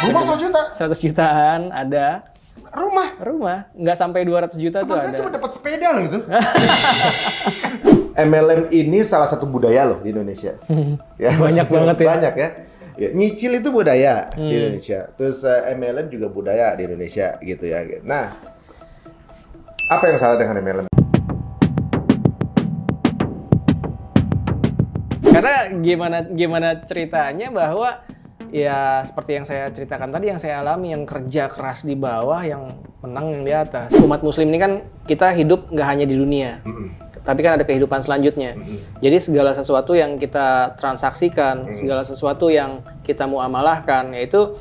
Rumah 100 juta? 100 jutaan ada. Rumah? Nggak sampai 200 juta tuh Saya ada. cuma dapat sepeda loh itu. MLM ini salah satu budaya loh di Indonesia. Ya, Banyak banget ya. Banyak ya. Ya, nyicil itu budaya di Indonesia. Terus MLM juga budaya di Indonesia gitu ya. Nah, apa yang salah dengan MLM? Karena gimana ceritanya bahwa ya seperti yang saya ceritakan tadi, yang saya alami, yang kerja keras di bawah, yang menang yang di atas. Umat muslim ini kan kita hidup nggak hanya di dunia, tapi kan ada kehidupan selanjutnya. Jadi segala sesuatu yang kita transaksikan, segala sesuatu yang kita muamalahkan, yaitu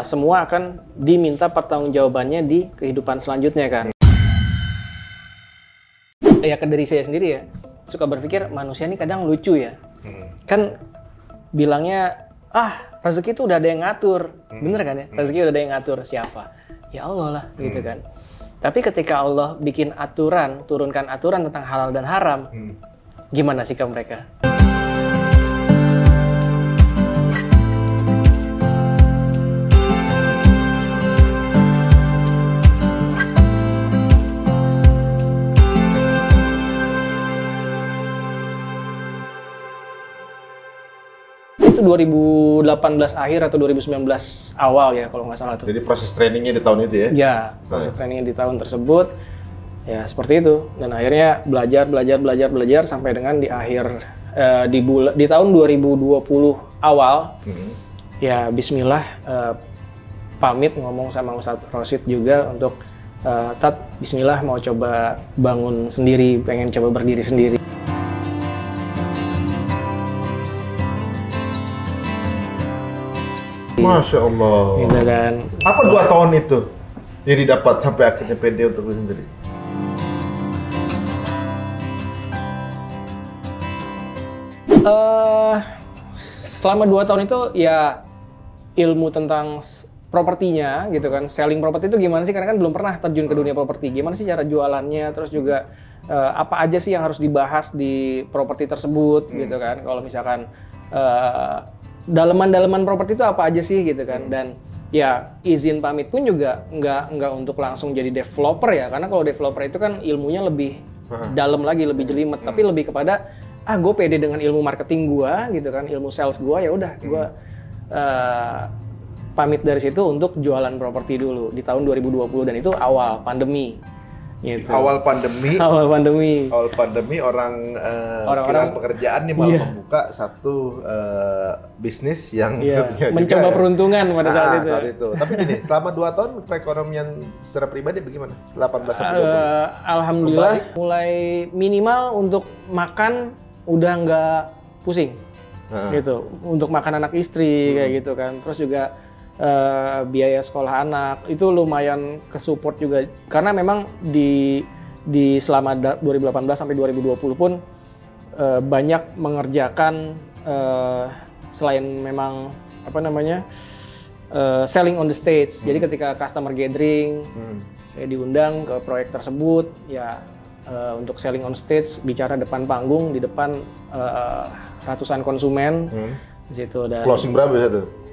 semua akan diminta pertanggungjawabannya di kehidupan selanjutnya kan. Ya ke diri saya sendiri ya, suka berpikir manusia ini kadang lucu ya. Kan bilangnya, rezeki itu udah ada yang ngatur. Bener kan ya? Rezeki udah ada yang ngatur. Siapa? Ya Allah lah, gitu kan. Tapi ketika Allah bikin aturan, turunkan aturan tentang halal dan haram, gimana sikap mereka? Itu 2018 akhir atau 2019 awal ya kalau nggak salah tuh. Jadi proses trainingnya di tahun itu ya? Ya, proses trainingnya di tahun tersebut ya seperti itu. Dan akhirnya belajar sampai dengan di akhir di tahun 2020 awal ya Bismillah pamit ngomong sama Ustadz Rosid juga untuk Tat Bismillah mau coba bangun sendiri, pengen coba berdiri sendiri. Masya Allah. Gitu kan. Apa 2 tahun itu yang didapat sampai akhirnya pede untuk lu sendiri? Selama 2 tahun itu ya ilmu tentang propertinya gitu kan, selling properti itu gimana sih, karena kan belum pernah terjun ke dunia properti, gimana sih cara jualannya, terus juga apa aja sih yang harus dibahas di properti tersebut gitu kan, kalau misalkan daleman-daleman properti itu apa aja sih gitu kan. Dan ya izin pamit pun juga nggak untuk langsung jadi developer ya, karena kalau developer itu kan ilmunya lebih dalam lagi, lebih jelimet, tapi lebih kepada gue pede dengan ilmu marketing gue gitu kan, ilmu sales gue, ya udah gue pamit dari situ untuk jualan properti dulu di tahun 2020, dan itu awal pandemi gitu. Awal pandemi orang kehilangan pekerjaan nih malah membuka satu bisnis yang mencoba peruntungan pada saat itu. Tapi gini, selama 2 tahun perekonomian secara pribadi bagaimana? 18 sampai 20. Alhamdulillah mulai minimal untuk makan udah nggak pusing gitu, untuk makan anak istri kayak gitu kan. Terus juga biaya sekolah anak itu lumayan kesupport juga, karena memang di selama 2018 sampai 2020 pun banyak mengerjakan selain memang selling on the stage. Jadi ketika customer gathering saya diundang ke proyek tersebut ya, untuk selling on stage, bicara depan panggung, di depan ratusan konsumen di situ. Dan closing berapa ya tuh?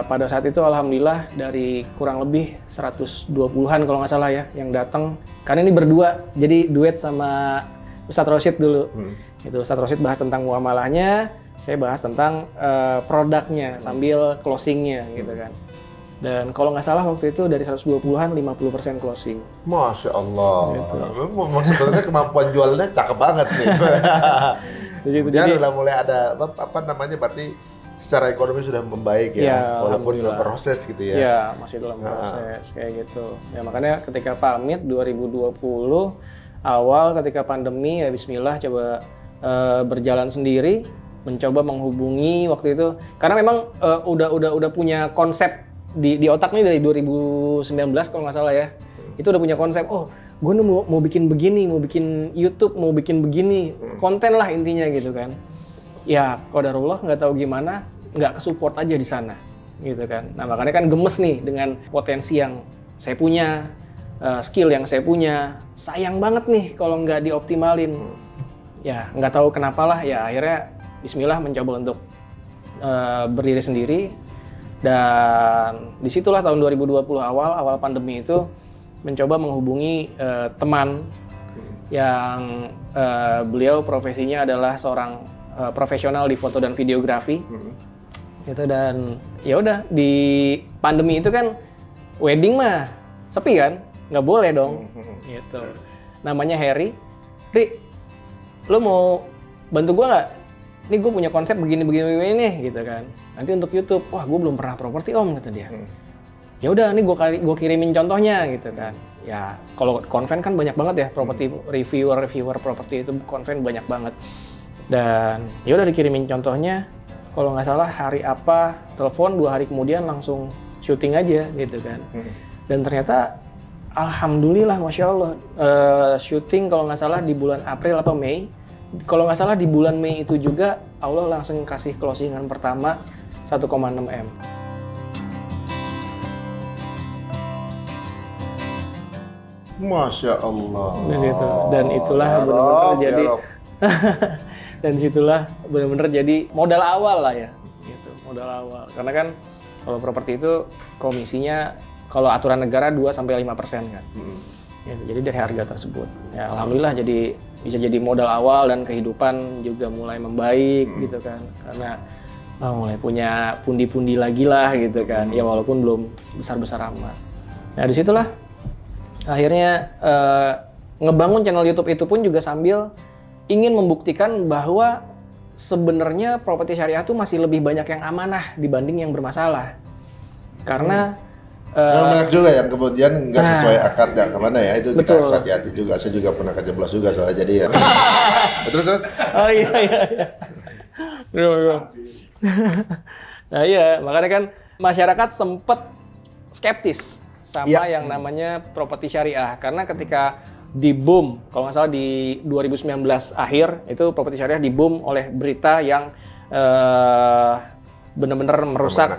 Pada saat itu alhamdulillah dari kurang lebih 120-an kalau nggak salah ya yang datang, karena ini berdua, jadi duet sama Ustadz Rosid dulu. Itu Ustadz Rosid bahas tentang muamalahnya, saya bahas tentang produknya sambil closingnya gitu kan. Dan kalau nggak salah waktu itu dari 120-an 50% closing. Masya Allah. Gitu. Sebenarnya kemampuan jualnya cakep banget nih. Jadi udah mulai ada berarti secara ekonomi sudah membaik ya, walaupun dalam proses gitu ya. Iya, masih dalam proses kayak gitu. Ya makanya ketika pamit 2020 awal ketika pandemi ya Bismillah coba berjalan sendiri, mencoba menghubungi waktu itu, karena memang udah punya konsep di otak nih dari 2019 kalau nggak salah ya. Itu udah punya konsep, gue mau bikin begini, mau bikin YouTube, mau bikin begini, konten lah intinya gitu kan. Ya qadarullah nggak tahu gimana, nggak kesupport aja di sana gitu kan. Nah makanya kan gemes nih dengan potensi yang saya punya, skill yang saya punya, sayang banget nih kalau nggak dioptimalin. Ya nggak tahu kenapalah ya akhirnya Bismillah mencoba untuk berdiri sendiri. Dan disitulah tahun 2020 awal pandemi itu mencoba menghubungi teman yang beliau profesinya adalah seorang profesional di foto dan videografi. Itu dan ya udah di pandemi itu kan wedding mah sepi kan, nggak boleh dong. Gitu. Namanya Harry, Ri, lo mau bantu gue nggak? Ini gue punya konsep begini nih, gitu kan. Nanti untuk YouTube, wah gue belum pernah properti om, kata dia. Ya udah, ini gue kirimin contohnya, gitu kan. Ya kalau konven kan banyak banget ya, properti reviewer properti itu konven banyak banget. Dan ya udah dikirimin contohnya. Kalau nggak salah hari apa, telepon 2 hari kemudian langsung syuting aja gitu kan. Dan ternyata alhamdulillah Masya Allah syuting kalau nggak salah di bulan April atau Mei. Kalau nggak salah di bulan Mei itu juga Allah langsung kasih closingan pertama 1,6 M. Masya Allah. Dan itulah benar-benar jadi dan situlah benar-benar jadi modal awal lah ya, gitu, modal awal. Karena kan kalau properti itu komisinya kalau aturan negara 2-5% kan. Ya, jadi dari harga tersebut. Ya alhamdulillah jadi bisa jadi modal awal dan kehidupan juga mulai membaik gitu kan. Karena mulai punya pundi-pundi lagi lah gitu kan. Ya walaupun belum besar-besar amat. Nah disitulah akhirnya ngebangun channel YouTube itu pun juga sambil ingin membuktikan bahwa sebenarnya properti syariah itu masih lebih banyak yang amanah dibanding yang bermasalah. Karena banyak juga yang kemudian nggak sesuai akad yang kemana ya, itu kita harus hati-hati juga. Saya juga pernah kejeblos juga soalnya, jadi ya. Terus. Oh iya. Nah iya, makanya kan masyarakat sempat skeptis sama yang namanya properti syariah. Karena ketika di boom, kalau nggak salah di 2019 akhir, itu properti syariah di boom oleh berita yang benar-benar merusak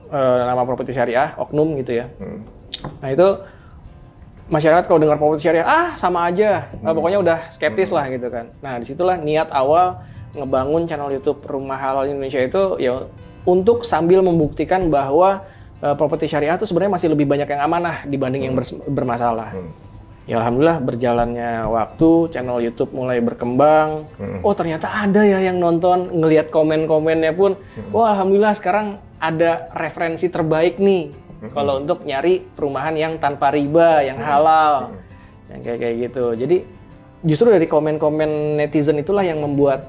nama properti syariah, oknum gitu ya. Nah itu masyarakat kalau dengar properti syariah, sama aja, pokoknya udah skeptis lah gitu kan. Nah disitulah niat awal ngebangun channel YouTube Rumah Halal Indonesia itu ya untuk sambil membuktikan bahwa properti syariah itu sebenarnya masih lebih banyak yang amanah dibanding yang bermasalah. Ya alhamdulillah berjalannya waktu, channel YouTube mulai berkembang. Oh ternyata ada ya yang nonton, ngelihat komen-komennya pun. Wah alhamdulillah sekarang ada referensi terbaik nih. Kalau untuk nyari perumahan yang tanpa riba, yang halal, yang kayak gitu. Jadi justru dari komen-komen netizen itulah yang membuat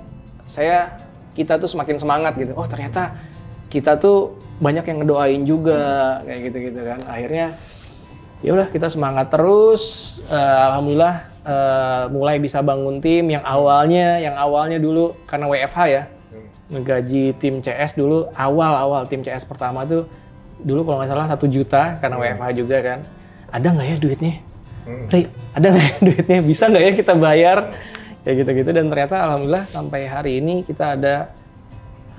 kita tuh semakin semangat gitu. Oh ternyata kita tuh banyak yang ngedoain juga, kayak gitu-gitu kan. Akhirnya ya udah kita semangat terus, alhamdulillah mulai bisa bangun tim yang awalnya dulu karena WFH ya, ngegaji tim CS dulu, awal tim CS pertama tuh dulu kalau nggak salah 1 juta karena WFH juga kan. Ada nggak ya duitnya? Ri, ada nggak ya duitnya? Bisa nggak ya kita bayar? Kayak gitu-gitu, dan ternyata alhamdulillah sampai hari ini kita ada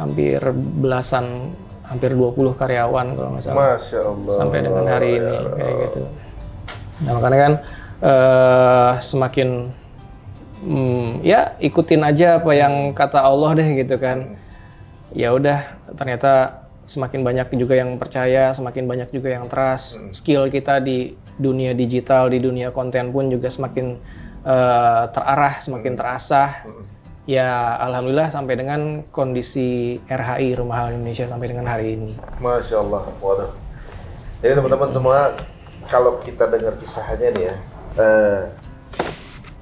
hampir 20 karyawan kalau nggak salah. Masya Allah. Sampai dengan hari ini kayak gitu. Nah makanya kan semakin ya ikutin aja apa yang kata Allah deh gitu kan. Ya udah ternyata semakin banyak juga yang percaya, semakin banyak juga yang trust. Skill kita di dunia digital, di dunia konten pun juga semakin terarah, semakin terasah. Ya alhamdulillah sampai dengan kondisi RHI Rumah Halal Indonesia sampai dengan hari ini. Masya Allah, waduh. Jadi teman-teman semua, kalau kita dengar kisahnya nih ya,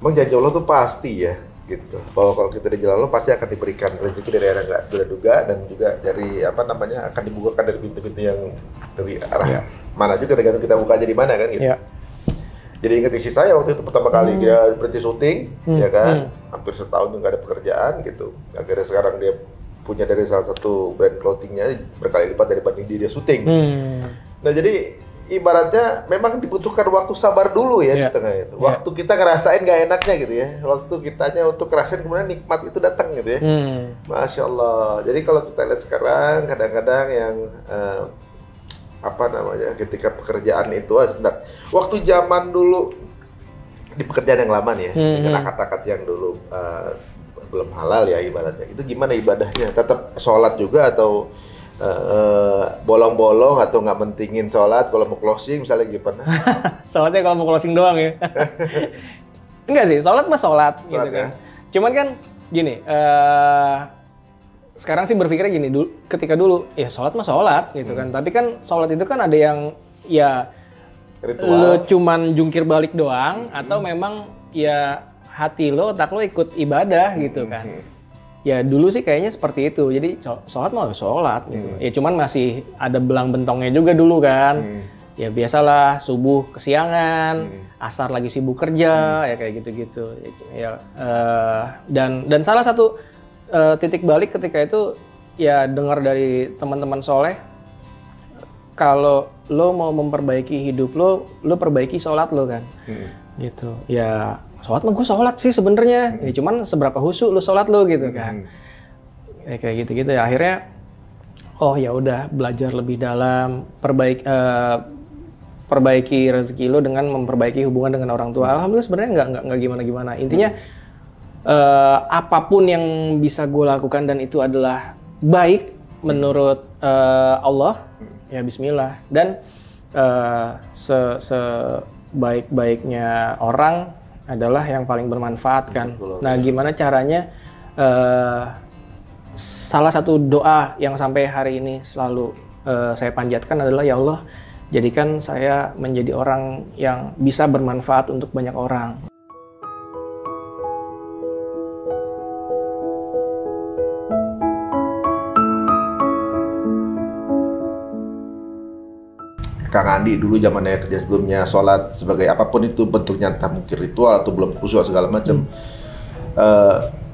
memang janji Allah tuh pasti ya, gitu. Bahwa kalau kita di jalan Allah pasti akan diberikan rezeki dari arah nggak duga-duga, dan juga dari akan dibukakan dari pintu-pintu yang dari arah mana juga, tergantung kita buka aja di mana kan gitu. Jadi ingat isi saya waktu itu pertama kali dia berhenti syuting, ya kan, hampir setahun nggak ada pekerjaan gitu. Akhirnya sekarang dia punya dari salah satu brand clothingnya berkali lipat dibanding dia syuting. Nah jadi ibaratnya memang dibutuhkan waktu sabar dulu ya di tengah itu. Waktu kita ngerasain nggak enaknya gitu ya. Waktu kitanya untuk ngerasain kemudian nikmat itu datang gitu ya. Masya Allah. Jadi kalau kita lihat sekarang kadang-kadang yang ketika pekerjaan itu sebentar. Waktu zaman dulu di pekerjaan yang lama nih ya, dengan akad-akad yang dulu belum halal ya ibaratnya. Itu gimana ibadahnya? Tetap sholat juga atau bolong-bolong atau nggak mentingin sholat kalau mau closing misalnya gimana? Sholatnya kalau mau closing doang ya. Enggak sih, sholat mah sholat gitu kan. Cuman kan gini, sekarang sih berpikirnya gini, ketika dulu ya sholat mah sholat gitu kan. Tapi kan sholat itu kan ada yang ya ritual. Lo cuman jungkir balik doang atau memang ya hati lo, otak lo ikut ibadah gitu kan. Ya dulu sih kayaknya seperti itu, jadi sholat mah sholat gitu. Ya cuman masih ada belang bentongnya juga dulu kan. Ya biasalah subuh kesiangan, asar lagi sibuk kerja, ya kayak gitu-gitu. Ya, dan salah satu titik balik ketika itu ya dengar dari teman-teman soleh, kalau lo mau memperbaiki hidup lo perbaiki sholat lo kan. Gitu. Ya sholat mah gue sholat sih sebenarnya, ya cuman seberapa khusyuk lu sholat lu gitu kan. Ya, kayak gitu-gitu ya akhirnya oh ya udah belajar lebih dalam, perbaiki rezeki lu dengan memperbaiki hubungan dengan orang tua. Alhamdulillah sebenarnya nggak gimana-gimana. Intinya apapun yang bisa gue lakukan dan itu adalah baik menurut Allah, ya bismillah. Dan sebaik-baiknya orang adalah yang paling bermanfaat kan. Nah gimana caranya, salah satu doa yang sampai hari ini selalu saya panjatkan adalah ya Allah jadikan saya menjadi orang yang bisa bermanfaat untuk banyak orang. Kang Andi dulu zamannya kerja sebelumnya sholat sebagai apapun itu bentuknya, entah mungkin ritual atau belum khusyuk segala macam,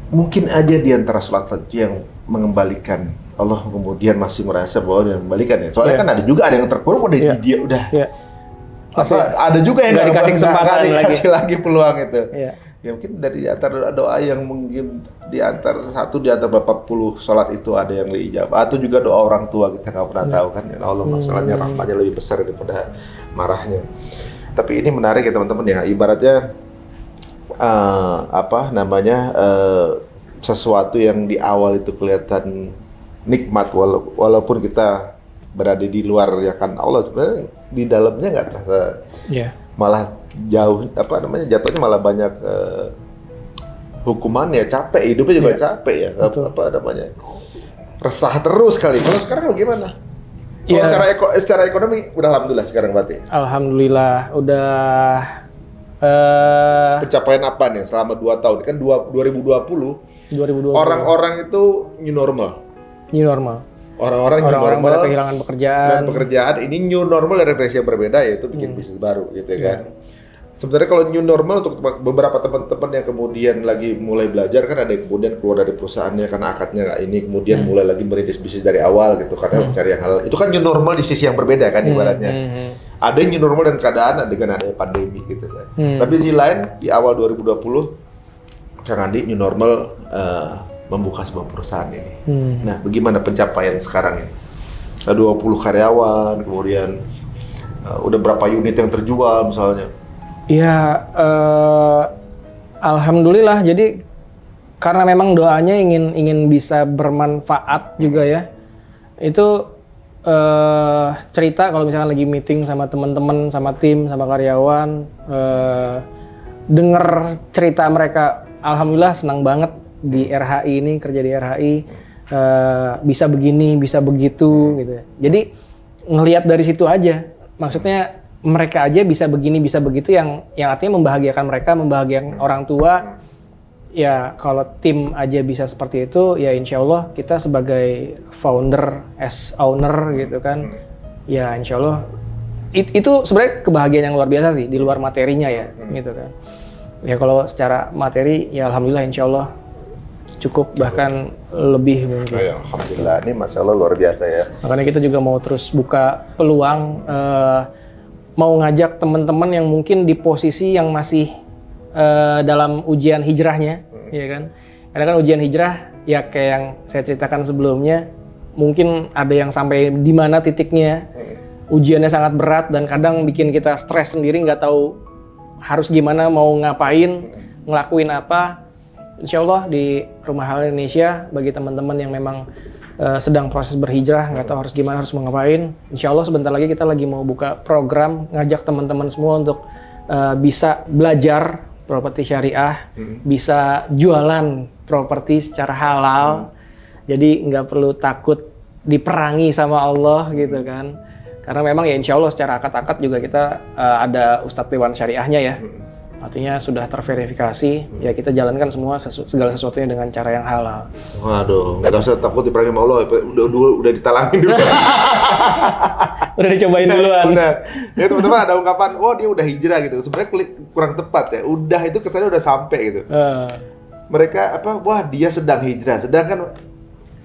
mungkin aja di antara sholat yang mengembalikan Allah kemudian masih merasa bahwa dia mengembalikan ya. Soalnya kan ada juga ada yang terpuruk udah dia udah ada juga yang nggak dikasih lagi peluang itu. Ya mungkin dari antara doa yang mungkin di antara berapa puluh sholat itu ada yang diijabah, atau juga doa orang tua kita nggak pernah tahu kan, ya Allah masalahnya rahmatnya lebih besar daripada marahnya. Tapi ini menarik ya teman-teman ya, ibaratnya sesuatu yang di awal itu kelihatan nikmat walaupun kita berada di luar ya kan Allah, sebenarnya di dalamnya nggak terasa. Malah jauh jatuhnya malah banyak hukuman ya, capek hidupnya juga capek ya, resah terus kali. Kalau sekarang bagaimana? Secara ekonomi udah alhamdulillah sekarang berarti. Alhamdulillah udah. Pencapaian apa nih selama 2 tahun kan 2020 orang-orang itu new normal. Orang-orang pada kehilangan pekerjaan. Dan pekerjaan ini new normal dari versi yang berbeda, yaitu bikin bisnis baru gitu kan. Sebenarnya kalau new normal untuk beberapa teman-teman yang kemudian lagi mulai belajar kan ada yang kemudian keluar dari perusahaannya karena akadnya nggak ini, kemudian mulai lagi merintis bisnis dari awal gitu karena mencari yang halal. Itu kan new normal di sisi yang berbeda kan ibaratnya. Ada yang new normal dan keadaan dengan adanya pandemi gitu kan. Tapi di sisi lain di awal 2020 Kang Andi new normal membuka sebuah perusahaan ini. Nah, bagaimana pencapaian sekarang ini? 20 karyawan, kemudian udah berapa unit yang terjual misalnya? Ya, alhamdulillah. Jadi karena memang doanya ingin bisa bermanfaat juga ya. Itu cerita kalau misalkan lagi meeting sama teman-teman, sama tim, sama karyawan, denger cerita mereka, alhamdulillah senang banget di RHI ini, kerja di RHI, bisa begini, bisa begitu gitu. Jadi ngelihat dari situ aja, maksudnya mereka aja bisa begini, bisa begitu, yang artinya membahagiakan mereka, membahagiakan orang tua. Ya kalau tim aja bisa seperti itu, ya insya Allah kita sebagai founder, as owner gitu kan, ya insya Allah itu sebenarnya kebahagiaan yang luar biasa sih, di luar materinya ya gitu kan. Ya kalau secara materi ya alhamdulillah insya Allah cukup, bahkan lebih mungkin. Ya, alhamdulillah, ini Masya Allah luar biasa ya. Makanya kita juga mau terus buka peluang, mau ngajak teman-teman yang mungkin di posisi yang masih dalam ujian hijrahnya, ya kan? Karena kan ujian hijrah, ya kayak yang saya ceritakan sebelumnya, mungkin ada yang sampai di mana titiknya, ujiannya sangat berat dan kadang bikin kita stres sendiri, nggak tahu harus gimana, mau ngapain, ngelakuin apa. Insya Allah di Rumah Halal Indonesia bagi teman-teman yang memang sedang proses berhijrah, nggak tahu harus gimana, harus mau ngapain. Insya Allah sebentar lagi kita lagi mau buka program ngajak teman-teman semua untuk bisa belajar properti syariah, bisa jualan properti secara halal. Jadi nggak perlu takut diperangi sama Allah gitu kan. Karena memang ya insya Allah secara akad-akad juga kita ada Ustadz Dewan Syariahnya ya. Artinya sudah terverifikasi, ya kita jalankan semua segala sesuatunya dengan cara yang halal. Waduh, nggak usah takut diperangi sama Allah, udah ditalangin dulu. Udah dicobain duluan. Udah. Ya teman-teman ada ungkapan, oh dia udah hijrah gitu. Sebenarnya kurang tepat ya. Udah itu kesannya udah sampai gitu. Mereka apa? Wah dia sedang hijrah, sedangkan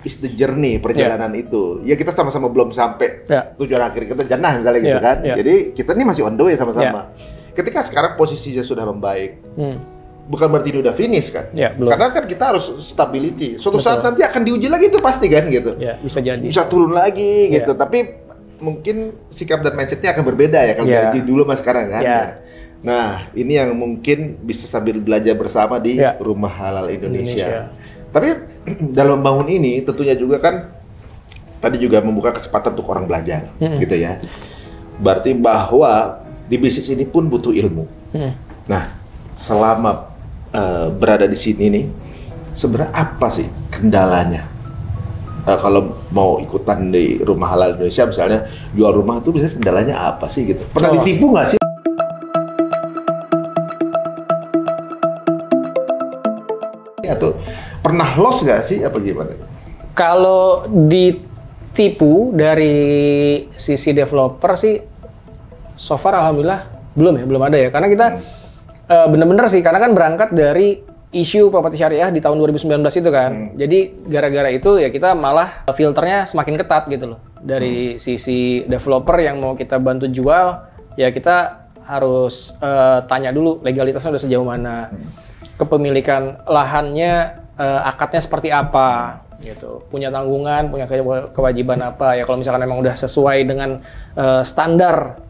is the journey perjalanan itu. Ya kita sama-sama belum sampai tujuan akhir kita jannah misalnya gitu kan. Jadi kita ini masih on the way sama-sama. Ketika sekarang posisinya sudah membaik, bukan berarti udah finish kan? Belum. Karena kan kita harus stability. Suatu saat nanti akan diuji lagi itu pasti kan gitu. Ya, bisa jadi. Bisa turun lagi gitu. Tapi mungkin sikap dan mindsetnya akan berbeda ya kalau dari dulu sama sekarang kan. Nah, ini yang mungkin bisa sambil belajar bersama di Rumah Halal Indonesia. Tapi dalam membangun ini tentunya juga kan tadi juga membuka kesempatan untuk orang belajar gitu ya. Berarti bahwa di bisnis ini pun butuh ilmu. Nah, selama berada di sini nih, sebenarnya apa sih kendalanya? Kalau mau ikutan di Rumah Halal Indonesia, misalnya jual rumah itu biasanya kendalanya apa sih gitu? Pernah ditipu nggak sih? Atau pernah loss nggak sih? Apa gimana? Kalau ditipu dari sisi developer sih, so far alhamdulillah belum ada ya, karena kita bener-bener sih, karena kan berangkat dari isu properti syariah di tahun 2019 itu kan. Jadi gara-gara itu ya kita malah filternya semakin ketat gitu loh. Dari sisi developer yang mau kita bantu jual, ya kita harus tanya dulu legalitasnya udah sejauh mana. Kepemilikan lahannya, akadnya seperti apa gitu. Punya tanggungan, punya kewajiban apa. Ya kalau misalkan memang udah sesuai dengan standar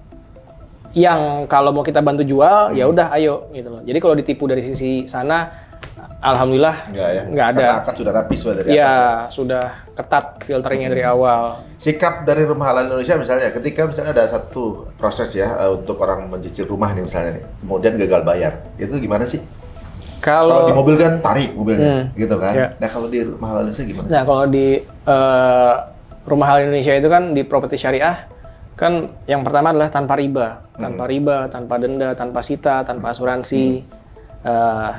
yang kalau mau kita bantu jual, ya udah ayo gitu loh. Jadi kalau ditipu dari sisi sana, alhamdulillah nggak ada. Karena akad sudah rapi dari atas. Ya, sudah ketat filteringnya dari awal. Sikap dari Rumah Halal Indonesia misalnya, ketika misalnya ada satu proses ya untuk orang mencicil rumah nih misalnya nih, kemudian gagal bayar, itu gimana sih? Kalau di mobil kan tarik mobilnya, gitu kan? Nah kalau di Rumah Halal Indonesia gimana? Nah kalau di Rumah Halal Indonesia itu kan di properti syariah, kan yang pertama adalah tanpa riba, tanpa denda, tanpa sita, tanpa asuransi.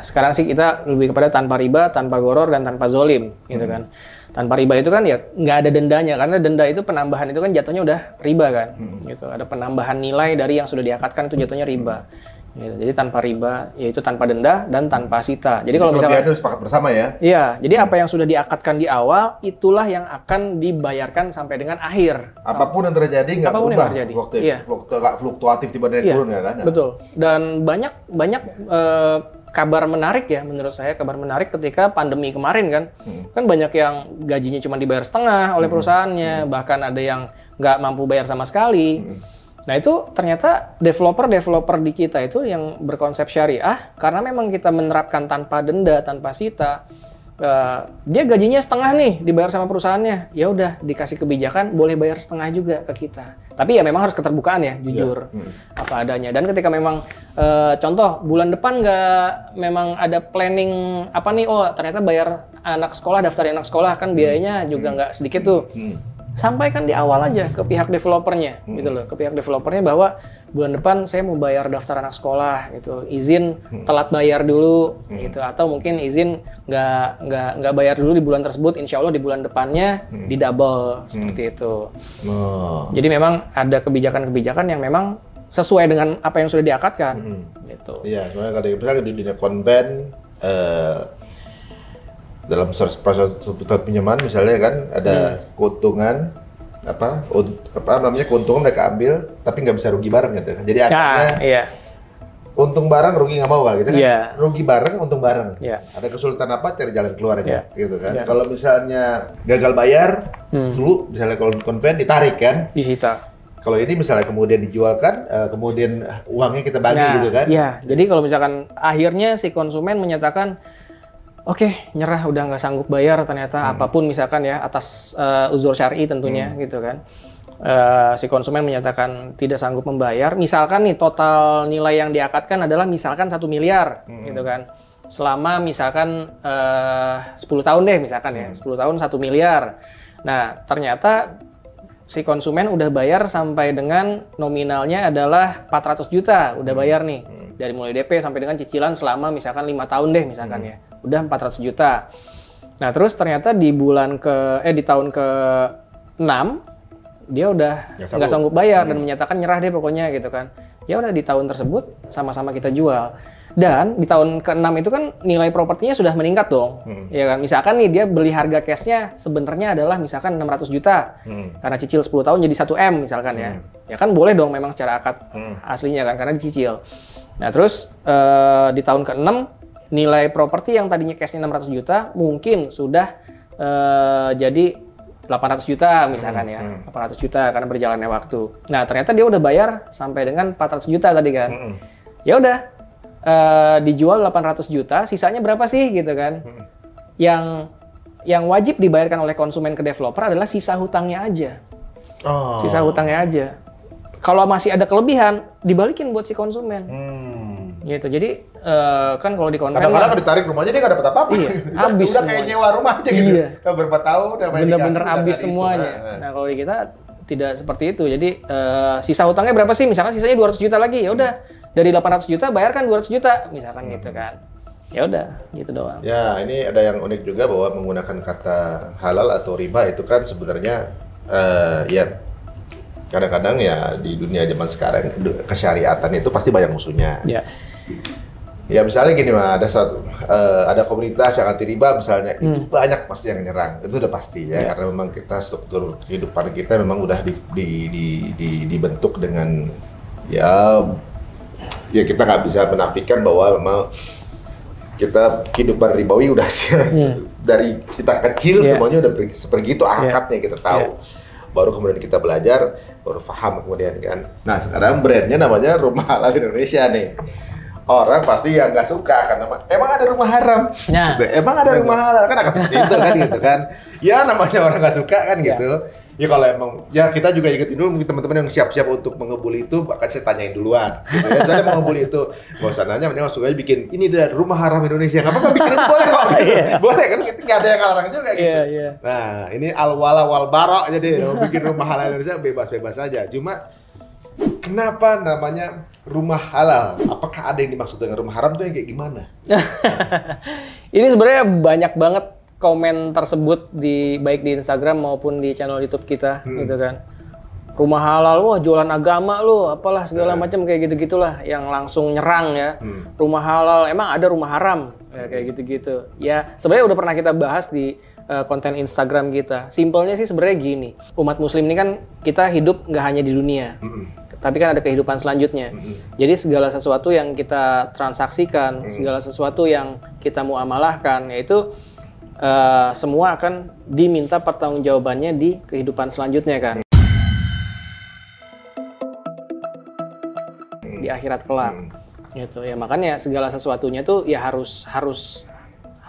Sekarang sih kita lebih kepada tanpa riba, tanpa goror, dan tanpa zolim, gitu kan. Tanpa riba itu kan ya nggak ada dendanya, karena denda itu penambahan itu kan jatuhnya udah riba kan, gitu. Ada penambahan nilai dari yang sudah diakadkan itu jatuhnya riba. Gitu. Jadi tanpa riba, yaitu tanpa denda dan tanpa sita. Jadi kalau misalnya harus sepakat bersama ya. Iya, jadi apa yang sudah diakadkan di awal itulah yang akan dibayarkan sampai dengan akhir. Apapun yang terjadi nggak berubah. Waktu nggak fluktuatif tiba-tiba naik turun ya kan? Betul. Dan banyak kabar menarik ya menurut saya, kabar menarik ketika pandemi kemarin kan. Kan banyak yang gajinya cuma dibayar setengah oleh perusahaannya, bahkan ada yang nggak mampu bayar sama sekali. Nah itu ternyata developer di kita itu yang berkonsep syariah, karena memang kita menerapkan tanpa denda, tanpa sita, dia gajinya setengah nih dibayar sama perusahaannya, ya udah dikasih kebijakan boleh bayar setengah juga ke kita. Tapi ya memang harus keterbukaan ya, jujur apa adanya. Dan ketika memang contoh bulan depan memang ada planning apa nih, oh ternyata bayar anak sekolah, daftarin anak sekolah kan biayanya juga nggak sedikit tuh. Sampaikan di awal aja ke pihak developernya, gitu loh, ke pihak developernya bahwa bulan depan saya mau bayar daftar anak sekolah, gitu, izin telat bayar dulu, gitu, atau mungkin izin nggak bayar dulu di bulan tersebut, insya Allah di bulan depannya di double, seperti itu. Jadi memang ada kebijakan-kebijakan yang memang sesuai dengan apa yang sudah diakadkan, gitu. Iya, soalnya kalau misalnya di dunia konven, dalam proses pinjaman misalnya kan ada keuntungan keuntungan mereka ambil tapi nggak bisa rugi bareng gitu kan. Jadi akhirnya untung bareng rugi nggak mau gitu kan. Rugi bareng untung bareng. Ada kesulitan apa cari jalan keluar aja gitu kan. Kalau misalnya gagal bayar dulu misalnya kalau konven ditarik kan, disita. Kalau ini misalnya kemudian dijualkan, kemudian uangnya kita bagi gitu kan. Iya, jadi kalau misalkan akhirnya si konsumen menyatakan oke, nyerah udah nggak sanggup bayar ternyata apapun misalkan ya atas uzur syar'i tentunya gitu kan. Si konsumen menyatakan tidak sanggup membayar, misalkan nih total nilai yang diakadkan adalah misalkan 1 miliar gitu kan. Selama misalkan 10 tahun deh misalkan ya, 10 tahun 1 miliar. Nah, ternyata si konsumen udah bayar sampai dengan nominalnya adalah 400 juta, udah bayar nih. Dari mulai DP sampai dengan cicilan selama misalkan 5 tahun deh misalkan ya. Udah 400 juta. Nah, terus ternyata di tahun ke-6 dia udah nggak sanggup bayar dan menyatakan nyerah deh pokoknya gitu kan. Ya udah di tahun tersebut sama-sama kita jual. Dan di tahun ke-6 itu kan nilai propertinya sudah meningkat dong. Ya kan, misalkan nih dia beli harga cashnya sebenarnya adalah misalkan 600 juta. Karena cicil 10 tahun jadi 1 M misalkan ya. Ya kan boleh dong memang secara akad aslinya kan karena dicicil. Nah, terus di tahun ke-6 nilai properti yang tadinya cashnya 600 juta mungkin sudah jadi 800 juta misalkan ya, 800 juta karena berjalannya waktu. Nah, ternyata dia udah bayar sampai dengan 400 juta tadi kan. Ya udah, dijual 800 juta, sisanya berapa sih gitu kan? Yang wajib dibayarkan oleh konsumen ke developer adalah sisa hutangnya aja. Sisa hutangnya aja. Kalau masih ada kelebihan, dibalikin buat si konsumen. Gitu. Jadi kan kalau di konven kadang-kadang ditarik rumahnya dia nggak dapat apa-apa. Iya, habis udah kayak nyewa rumah aja gitu. Iya. Berapa tahun udah bener-bener habis semuanya. Nah, kalau di kita tidak seperti itu. Jadi sisa hutangnya berapa sih? Misalkan sisanya 200 juta lagi. Ya udah, dari 800 juta bayarkan 200 juta misalkan gitu kan. Ya udah, gitu doang. Ya, ini ada yang unik juga bahwa menggunakan kata halal atau riba itu kan sebenarnya ya kadang-kadang ya di dunia zaman sekarang kesyariatan itu pasti banyak musuhnya. Ya. Ya misalnya gini mah ada komunitas yang anti riba misalnya itu banyak pasti yang nyerang, itu udah pasti ya karena memang kita struktur kehidupan kita memang udah dibentuk dengan ya kita nggak bisa menafikan bahwa memang kita kehidupan ribawi udah dari kita kecil semuanya udah seperti itu akadnya kita tahu. Baru kemudian kita belajar, baru paham kemudian kan. Nah sekarang brandnya namanya Rumah Halal Indonesia nih. Orang pasti yang nggak suka karena emang ada rumah haram, emang ada rumah halal kan akan seperti itu kan gitu kan. Ya namanya orang nggak suka kan gitu. Ya kalau emang ya kita juga ingetin dulu mungkin teman-teman yang siap-siap untuk mengebuli itu bahkan saya tanyain duluan. Gitu ya. Misalnya mau ngebuli itu, nggak usah nanya, mending langsung aja bikin ini dari Rumah Haram Indonesia. Nggak apa-apa bikin itu boleh kok. Gitu. Boleh kan kita nggak ada yang larang juga gitu. Nah ini al-wala wal bara jadi mau bikin Rumah Halal Indonesia bebas-bebas saja. Cuma kenapa namanya rumah halal? Apakah ada yang dimaksud dengan rumah haram tuh yang kayak gimana? Ini sebenarnya banyak banget komen tersebut baik di Instagram maupun di channel YouTube kita gitu kan. Rumah halal, wah jualan agama lu, apalah segala macam kayak gitu-gitulah yang langsung nyerang ya. Rumah halal, emang ada rumah haram ya, kayak gitu-gitu. Ya sebenarnya udah pernah kita bahas di konten Instagram kita. Simpelnya sih sebenarnya gini, umat muslim ini kan kita hidup nggak hanya di dunia. Tapi kan ada kehidupan selanjutnya. Jadi segala sesuatu yang kita transaksikan, segala sesuatu yang kita muamalahkan, yaitu semua akan diminta pertanggungjawabannya di kehidupan selanjutnya kan. Di akhirat kelak. Gitu ya, makanya segala sesuatunya tuh ya harus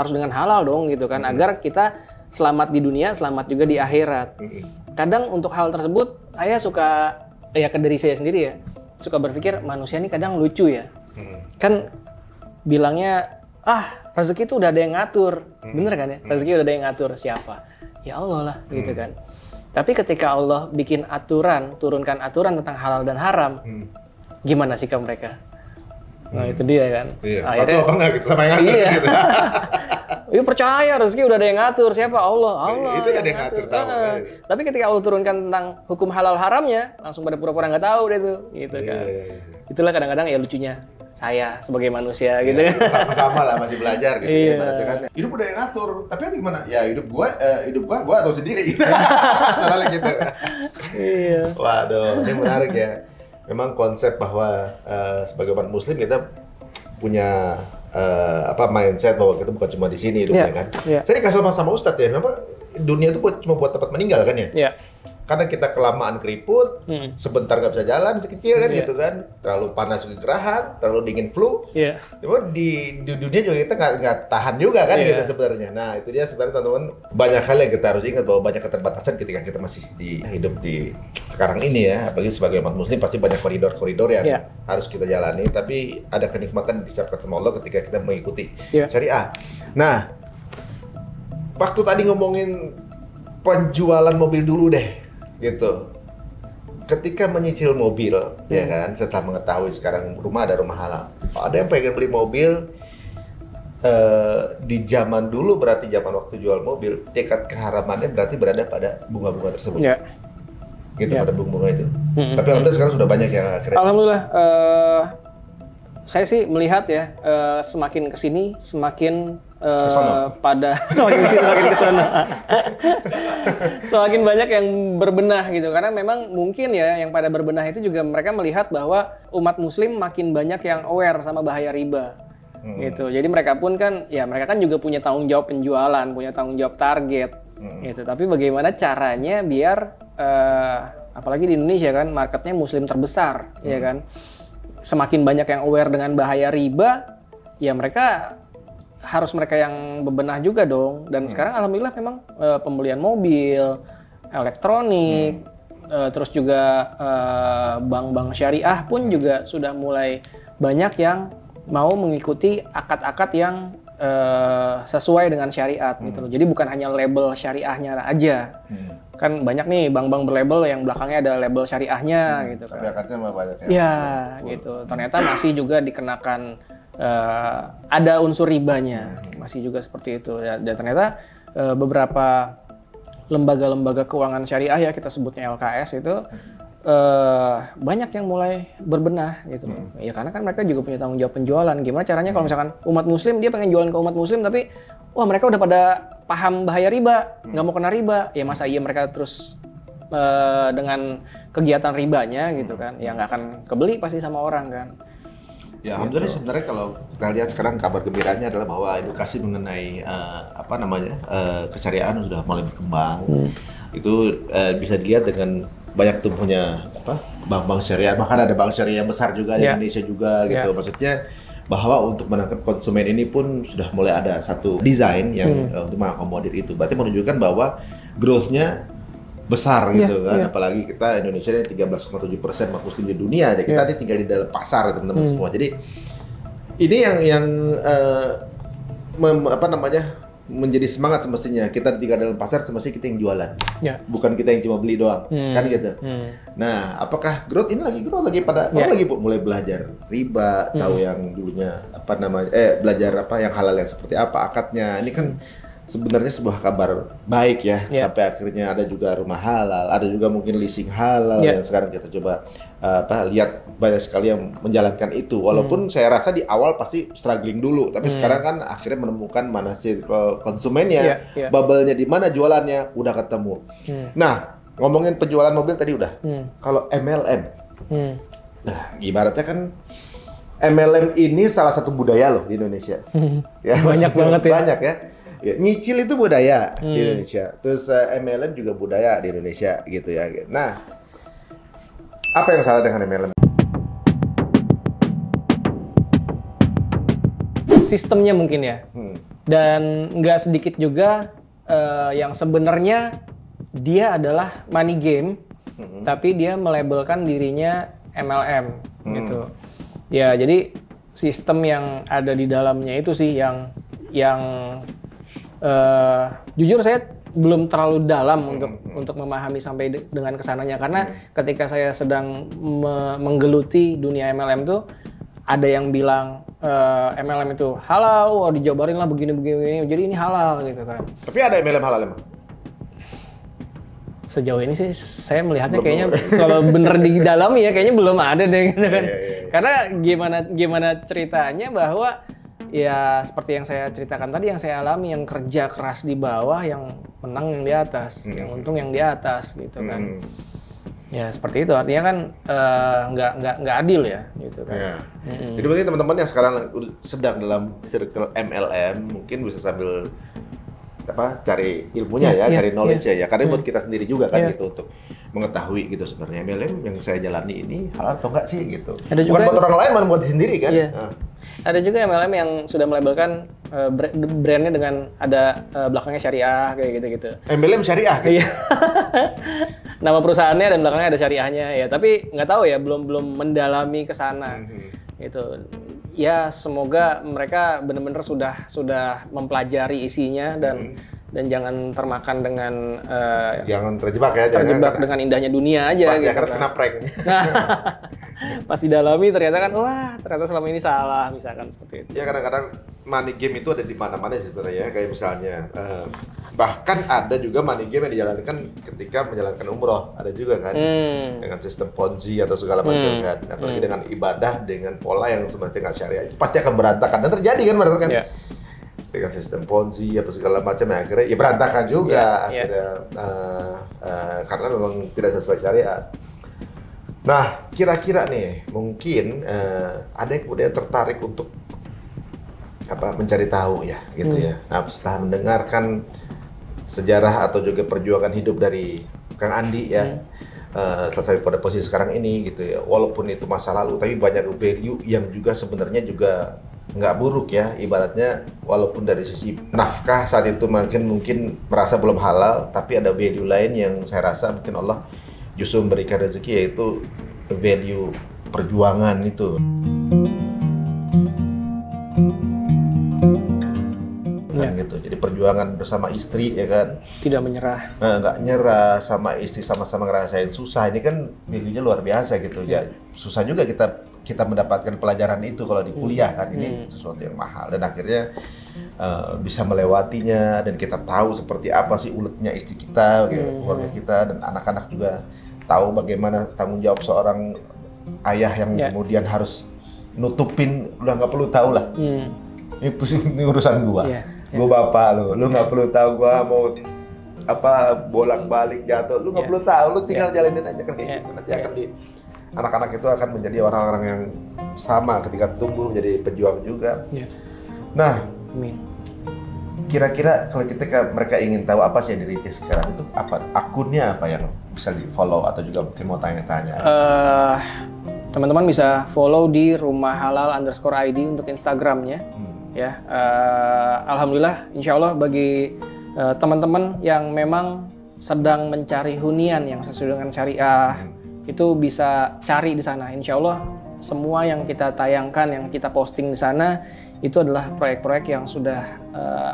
dengan halal dong gitu kan, agar kita selamat di dunia, selamat juga di akhirat. Kadang untuk hal tersebut saya suka ya dari saya sendiri ya, suka berpikir manusia ini kadang lucu ya. Kan bilangnya, rezeki itu udah ada yang ngatur. Bener kan ya? Rezeki udah ada yang ngatur. Siapa? Ya Allah lah, gitu kan. Tapi ketika Allah bikin aturan, turunkan aturan tentang halal dan haram, gimana sikap mereka? Nah itu dia kan. Akhirnya apa enggak gitu sama yang ngatur gitu. Iya percaya rezeki udah ada yang ngatur. Siapa? Allah itu ada yang ngatur. Tapi ketika Allah turunkan tentang hukum halal haramnya, langsung pada pura-pura nggak tahu deh tuh, gitu kan. Itulah kadang-kadang ya lucunya saya sebagai manusia gitu kan. Sama-sama lah masih belajar gitu ya. Berarti kan hidup udah yang ngatur. Tapi gimana? Ya hidup gua tahu sendiri gitu. Soalnya gitu. Iya. Waduh, ini menarik ya. Memang konsep bahwa sebagai umat muslim kita punya mindset bahwa kita bukan cuma di sini hidupnya kan. Saya dikasih sama Ustadz ya, memang dunia itu cuma buat tempat meninggal kan ya? karena kita kelamaan keriput, sebentar nggak bisa jalan, kecil kan gitu kan, terlalu panas kegerahan, terlalu dingin flu. Cuma di dunia juga kita nggak tahan juga kan gitu sebenarnya. Nah itu dia sebenarnya teman-teman, banyak hal yang kita harus ingat bahwa banyak keterbatasan ketika kita masih hidup di sekarang ini ya, apalagi sebagai umat muslim pasti banyak koridor-koridor yang harus kita jalani, tapi ada kenikmatan disiapkan sama Allah ketika kita mengikuti syariah. Nah, waktu tadi ngomongin penjualan mobil dulu deh, gitu. Ketika menyicil mobil, ya kan, setelah mengetahui sekarang ada rumah halal, ada yang pengen beli mobil di zaman dulu, berarti zaman waktu jual mobil, tingkat keharamannya berarti berada pada bunga-bunga tersebut. Gitu, pada bunga-bunga itu. Tapi alhamdulillah sekarang sudah banyak yang akhirnya. Alhamdulillah, saya sih melihat ya, semakin kesini semakin semakin kesana. Semakin banyak yang berbenah gitu, karena memang mungkin ya yang pada berbenah itu juga mereka melihat bahwa umat muslim makin banyak yang aware sama bahaya riba. Gitu. Jadi mereka pun kan juga punya tanggung jawab penjualan, punya tanggung jawab target. Gitu. Tapi bagaimana caranya biar apalagi di Indonesia kan marketnya muslim terbesar, ya kan. Semakin banyak yang aware dengan bahaya riba, ya mereka yang bebenah juga dong. Dan sekarang alhamdulillah memang pembelian mobil, elektronik, terus juga bank-bank syariah pun juga sudah mulai banyak yang mau mengikuti akad-akad yang sesuai dengan syariat gitu loh. Jadi bukan hanya label syariahnya aja. Kan banyak nih bank-bank berlabel yang belakangnya ada label syariahnya gitu kan. Tapi akadnya mah banyak ya. Ya, gitu. Ternyata masih juga dikenakan ada unsur ribanya, masih juga seperti itu. Dan ternyata beberapa lembaga-lembaga keuangan syariah ya, kita sebutnya LKS itu banyak yang mulai berbenah gitu. Ya karena kan mereka juga punya tanggung jawab penjualan. Gimana caranya kalau misalkan umat muslim dia pengen jualan ke umat muslim tapi wah mereka udah pada paham bahaya riba, nggak mau kena riba. Ya masa iya mereka terus dengan kegiatan ribanya gitu kan. Ya nggak akan kebeli pasti sama orang kan. Ya alhamdulillah sebenarnya kalau kita lihat sekarang kabar gembiranya adalah bahwa edukasi mengenai kesyariahan sudah mulai berkembang. Itu bisa dilihat dengan banyak tumbuhnya bank-bank syariah, bahkan ada bank syariah yang besar juga di Indonesia juga gitu. Maksudnya bahwa untuk menangkap konsumen ini pun sudah mulai ada satu desain yang untuk mengakomodir itu. Berarti menunjukkan bahwa growth-nya besar gitu kan. Apalagi kita Indonesia ini 13,7% umat muslim di dunia, jadi kita ini tinggal di dalam pasar teman-teman semua. Jadi ini yang menjadi semangat semestinya. Kita tinggal dalam pasar, semestinya kita yang jualan, bukan kita yang cuma beli doang, kan gitu. Nah, apakah growth ini lagi pada orang lagi mulai belajar riba, tahu yang dulunya belajar yang halal yang seperti apa akadnya. Ini kan sebenarnya sebuah kabar baik ya, sampai akhirnya ada juga rumah halal, ada juga mungkin leasing halal yang sekarang kita coba lihat banyak sekali yang menjalankan itu. Walaupun saya rasa di awal pasti struggling dulu, tapi sekarang kan akhirnya menemukan mana circle konsumennya, bubble-nya di mana, jualannya udah ketemu. Nah, ngomongin penjualan mobil tadi udah. Kalau MLM, nah ibaratnya kan MLM ini salah satu budaya loh di Indonesia. Ya, banyak banget ya. Banyak ya. Ya, nyicil itu budaya di Indonesia, terus MLM juga budaya di Indonesia gitu ya. Nah, apa yang salah dengan MLM? Sistemnya mungkin ya, dan nggak sedikit juga yang sebenarnya dia adalah money game, tapi dia melabelkan dirinya MLM gitu. Ya, jadi sistem yang ada di dalamnya itu sih yang jujur saya belum terlalu dalam untuk memahami sampai dengan kesananya, karena ketika saya sedang menggeluti dunia MLM tuh ada yang bilang MLM itu halal, wah dijabarin lah begini, jadi ini halal gitu kan. Tapi ada MLM halal emang? Sejauh ini sih saya melihatnya kayaknya kalau bener didalami ya kayaknya belum ada deh gitu kan. Karena gimana ceritanya bahwa ya seperti yang saya ceritakan tadi, yang saya alami, yang kerja keras di bawah, yang menang yang di atas, yang untung yang di atas gitu kan. Ya seperti itu, artinya kan nggak adil ya gitu kan. Jadi berarti teman-teman yang sekarang sedang dalam circle MLM mungkin bisa sambil cari ilmunya cari knowledge ya. Karena buat kita sendiri juga kan gitu untuk mengetahui gitu sebenarnya MLM yang saya jalani ini halal atau enggak sih gitu. Ada Bukan buat orang lain, malah buat diri sendiri kan. Ada juga MLM yang sudah melabelkan brandnya dengan ada belakangnya syariah kayak gitu-gitu. MLM syariah gitu. Nama perusahaannya dan belakangnya ada syariahnya ya, tapi nggak tahu ya, belum mendalami ke sana. Gitu. Ya semoga mereka benar-benar sudah mempelajari isinya dan jangan termakan dengan jangan terjebak ya, dengan indahnya dunia aja pasti gitu. Akan kena prank. Pas didalami ternyata kan ternyata selama ini salah, misalkan seperti itu. Ya kadang-kadang money game itu ada di mana-mana sebenarnya, kayak misalnya bahkan ada juga money game yang dijalankan ketika menjalankan umroh, ada juga kan dengan sistem ponzi atau segala macam kan, apalagi dengan ibadah dengan pola yang sebenarnya nggak syariah, itu pasti akan berantakan dan terjadi kan benar kan. Dengan sistem ponzi atau segala macam akhirnya ya berantakan juga akhirnya karena memang tidak sesuai syariat. Nah, kira-kira nih mungkin ada yang kemudian tertarik untuk mencari tahu ya gitu ya. Nah, setelah mendengarkan sejarah atau juga perjuangan hidup dari Kang Andi ya, selesai pada posisi sekarang ini gitu ya. Walaupun itu masa lalu, tapi banyak value yang juga sebenarnya juga nggak buruk ya. Ibaratnya walaupun dari sisi nafkah saat itu mungkin merasa belum halal, tapi ada value lain yang saya rasa mungkin Allah justru memberikan rezeki, yaitu value perjuangan itu. Kan gitu. Jadi perjuangan bersama istri ya kan. Tidak menyerah. Nggak nyerah, sama istri sama-sama ngerasain susah. Ini kan value-nya luar biasa gitu. Ya susah juga kita mendapatkan pelajaran itu kalau di kuliah kan, ini sesuatu yang mahal dan akhirnya bisa melewatinya dan kita tahu seperti apa sih uletnya istri kita, keluarga kita dan anak-anak juga tahu bagaimana tanggung jawab seorang ayah yang kemudian harus nutupin, udah nggak perlu tahu lah. Ini urusan gua. Gua bapak lu nggak perlu tahu gua mau bolak-balik jatuh, lu nggak perlu tahu, lu tinggal jalanin aja kan kayak gitu. Nanti akan anak-anak itu akan menjadi orang-orang yang sama ketika tumbuh menjadi pejuang juga. Nah, kira-kira kalau mereka ingin tahu apa sih yang dirintis sekarang itu, akunnya apa yang bisa di follow atau juga mungkin mau tanya-tanya? Teman-teman bisa follow di rumahhalal_id untuk Instagramnya. Ya, alhamdulillah, insya Allah bagi teman-teman yang memang sedang mencari hunian yang sesuai dengan syariah, itu bisa cari di sana. Insya Allah semua yang kita tayangkan, yang kita posting di sana itu adalah proyek-proyek yang sudah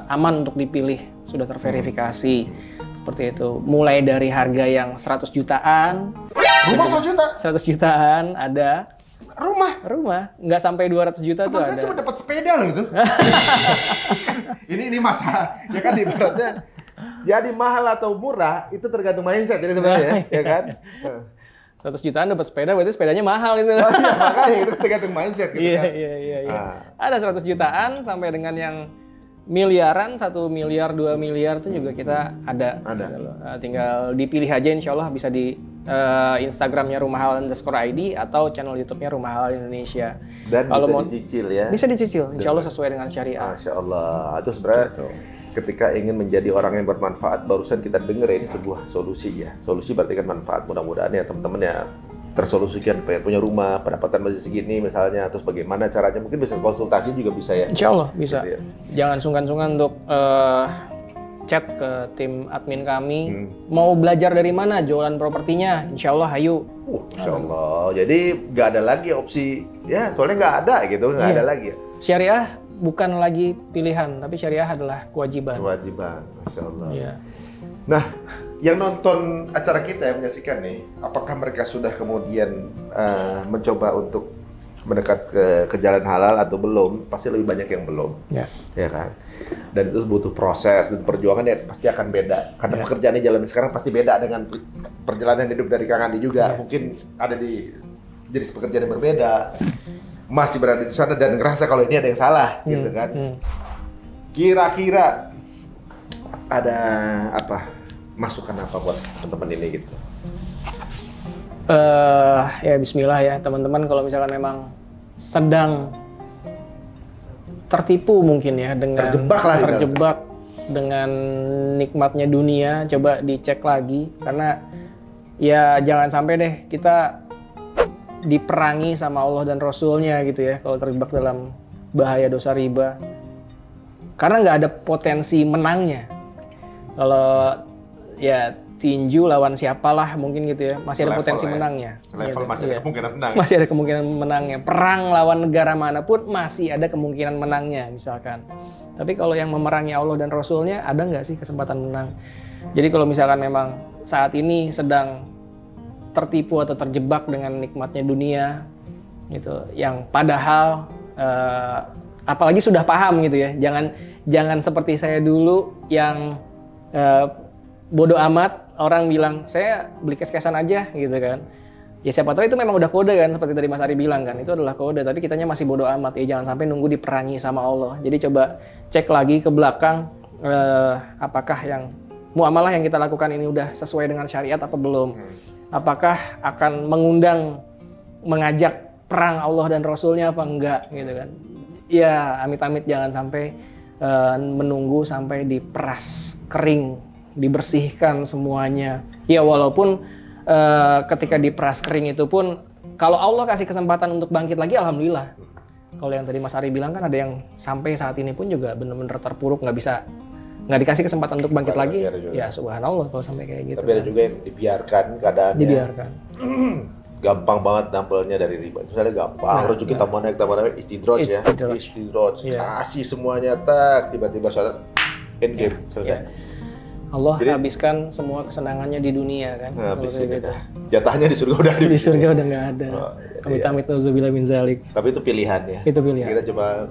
aman untuk dipilih, sudah terverifikasi. Seperti itu. Mulai dari harga yang 100 jutaan. Rumah 100 juta? 100 jutaan ada. Rumah? Nggak sampai 200 juta tuh ada. Saya cuma dapat sepeda loh itu. ini masa, ya kan ibaratnya. Jadi mahal atau murah itu tergantung mindset jadi sebenarnya ya kan. 100 jutaan dapat sepeda, berarti sepedanya mahal itu. Oh iya, makanya itu tergantung mindset gitu kan. Iya. Ada 100 jutaan sampai dengan yang miliaran, 1 miliar, 2 miliar itu juga kita ada. Tinggal dipilih aja, insya Allah bisa di Instagramnya rumahhalal_id atau channel YouTube-nya Rumah Halal Indonesia. Dan kalau bisa dicicil ya? Bisa dicicil, insya Allah sesuai dengan syariah. Masya Allah, itu sebenarnya ketika ingin menjadi orang yang bermanfaat, barusan kita dengar ini sebuah solusi ya. Solusi berarti kan manfaat, mudah-mudahan ya teman-teman ya tersolusikan, punya rumah, pendapatan masih segini misalnya, terus bagaimana caranya, mungkin bisa konsultasi juga bisa ya? Insya Allah bisa. Gitu ya? Jangan sungkan-sungkan untuk chat ke tim admin kami. Mau belajar dari mana jualan propertinya? Insya Allah, ayo. Insya Allah. Jadi nggak ada lagi opsi, ya soalnya nggak ada gitu, nggak ada lagi. Syariah bukan lagi pilihan, tapi syariah adalah kewajiban. Kewajiban, Masya Allah. Iya. Nah, yang nonton acara kita yang menyaksikan nih, apakah mereka sudah kemudian mencoba untuk mendekat ke jalan halal atau belum? Pasti lebih banyak yang belum, ya kan? Dan itu butuh proses dan perjuangan ya pasti akan beda. Karena pekerjaan di jalan sekarang pasti beda dengan perjalanan hidup dari Kang Andi juga. Mungkin ada di jenis pekerjaan yang berbeda, masih berada di sana dan ngerasa kalau ini ada yang salah, gitu kan? Kira-kira ada masukan apa buat teman-teman ini gitu? Ya bismillah ya teman-teman, kalau misalkan memang sedang tertipu mungkin ya dengan terjebak dengan nikmatnya dunia, coba dicek lagi, karena ya jangan sampai deh kita diperangi sama Allah dan Rasulnya gitu ya kalau terjebak dalam bahaya dosa riba, karena nggak ada potensi menangnya. Kalau ya tinju lawan siapalah mungkin gitu ya, masih ada potensi menangnya. Level gitu. masih ada kemungkinan menang. Masih ada kemungkinan menangnya. Perang lawan negara manapun masih ada kemungkinan menangnya misalkan. Tapi kalau yang memerangi Allah dan Rasulnya, ada nggak sih kesempatan menang? Jadi kalau misalkan memang saat ini sedang tertipu atau terjebak dengan nikmatnya dunia, gitu, yang padahal apalagi sudah paham gitu ya, jangan seperti saya dulu yang bodoh amat, orang bilang saya beli cash-cashan aja gitu kan. Ya siapa tahu itu memang udah kode kan, seperti tadi Mas Ari bilang kan, itu adalah kode, tapi kitanya masih bodoh amat. Ya jangan sampai nunggu diperangi sama Allah. Jadi coba cek lagi ke belakang, apakah yang muamalah yang kita lakukan ini udah sesuai dengan syariat apa belum. Apakah akan mengajak perang Allah dan Rasulnya apa enggak gitu kan. Ya amit-amit jangan sampai menunggu sampai diperas kering, dibersihkan semuanya. Ya walaupun ketika diperas kering itu pun, kalau Allah kasih kesempatan untuk bangkit lagi, alhamdulillah. Kalau yang tadi Mas Ari bilang kan ada yang sampai saat ini pun juga benar-benar terpuruk, nggak dikasih kesempatan untuk bangkit lagi. Ya subhanallah kalau sampai kayak gitu. Tapi ada juga yang dibiarkan keadaannya. Dibiarkan. Gampang banget nampilnya dari riba. Misalnya gampang, terus kita mau naik istidroj ya. Istidroj. Kasih semuanya, tak tiba-tiba saat end game selesai. Allah habiskan semua kesenangannya di dunia kan. Habisin gitu. Jatahnya di surga udah di surga udah nggak ada. Amit-amit nauzubillah min zalik. Tapi itu pilihan ya. Itu pilihan. Kita coba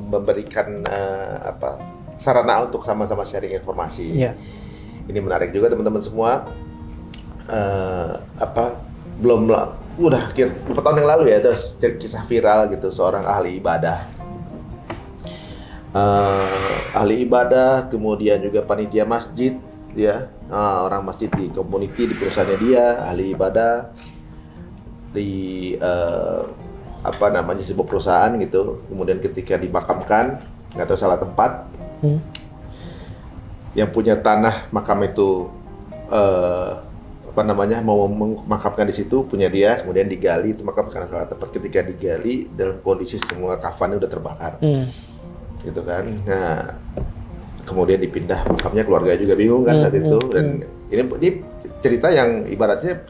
memberikan sarana untuk sama-sama sharing informasi. Ya. Ini menarik juga teman-teman semua. Udah beberapa tahun yang lalu ya ada kisah viral gitu, seorang ahli ibadah. Ahli ibadah, kemudian juga panitia masjid, ya, orang masjid di community di perusahaannya dia, ahli ibadah di sebuah perusahaan gitu. Kemudian ketika dimakamkan, nggak tahu salah tempat, yang punya tanah makam itu mau memakamkan di situ punya dia, kemudian digali itu makam karena salah tempat. Ketika digali dalam kondisi semua kafannya udah terbakar. Gitu kan. Nah, kemudian dipindah makamnya, keluarga juga bingung kan saat itu. Dan ini cerita yang ibaratnya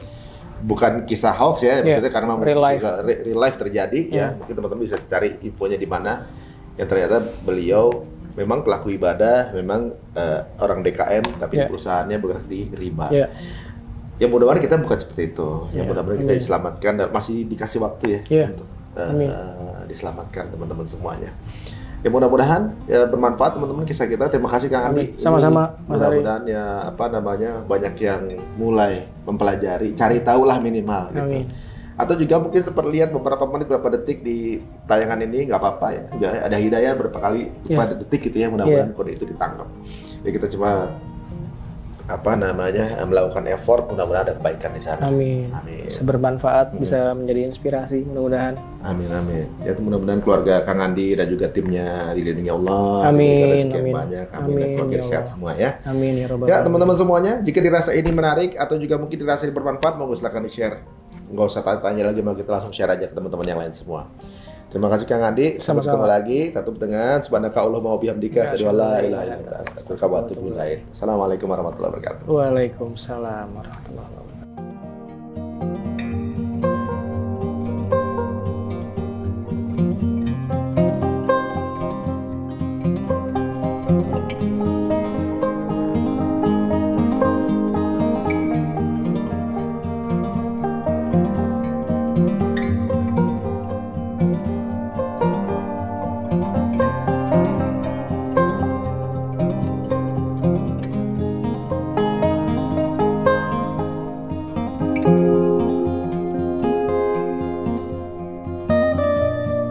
bukan kisah hoax ya, maksudnya karena real life terjadi ya. Mungkin teman-teman bisa cari infonya di mana. Yang ternyata beliau memang pelaku ibadah, memang orang DKM, tapi perusahaannya bergerak di riba. Ya mudah-mudahan kita bukan seperti itu. Ya mudah-mudahan kita diselamatkan dan masih dikasih waktu ya untuk diselamatkan teman-teman semuanya. Ya mudah-mudahan ya bermanfaat teman-teman kisah kita. Terima kasih Kang Andi. Sama-sama. Mudah-mudahan ya banyak yang mulai mempelajari, cari tahu lah minimal gitu. Amin. Atau juga mungkin sempat lihat beberapa menit, beberapa detik di tayangan ini, nggak apa-apa ya. Udah ada hidayah berapa kali, beberapa detik gitu ya. Mudah-mudahan kode itu ditangkap. Ya kita cuma melakukan effort, mudah-mudahan ada kebaikan di sana. Amin. Bisa bermanfaat, bisa menjadi inspirasi, mudah-mudahan. Amin. Ya mudah-mudahan keluarga Kang Andi dan juga timnya dilindungi Allah. Amin. Banyak. Amin. Dan keluarga sehat semua ya. Amin ya Rabbal alamin. Ya teman-teman semuanya, jika dirasa ini menarik atau juga mungkin dirasa ini bermanfaat, monggo silakan di-share. Nggak usah tanya lagi, mau kita langsung share aja ke teman-teman yang lain semua. Terima kasih Kang Andi. Sampai ketemu lagi. Tutup dengan subhanakallahumma wa bihamdika asyhadu an la ilaha illa anta astaghfiruka wa atubu ilaik. Assalamualaikum warahmatullahi wabarakatuh. Waalaikumsalam warahmatullahi wabarakatuh.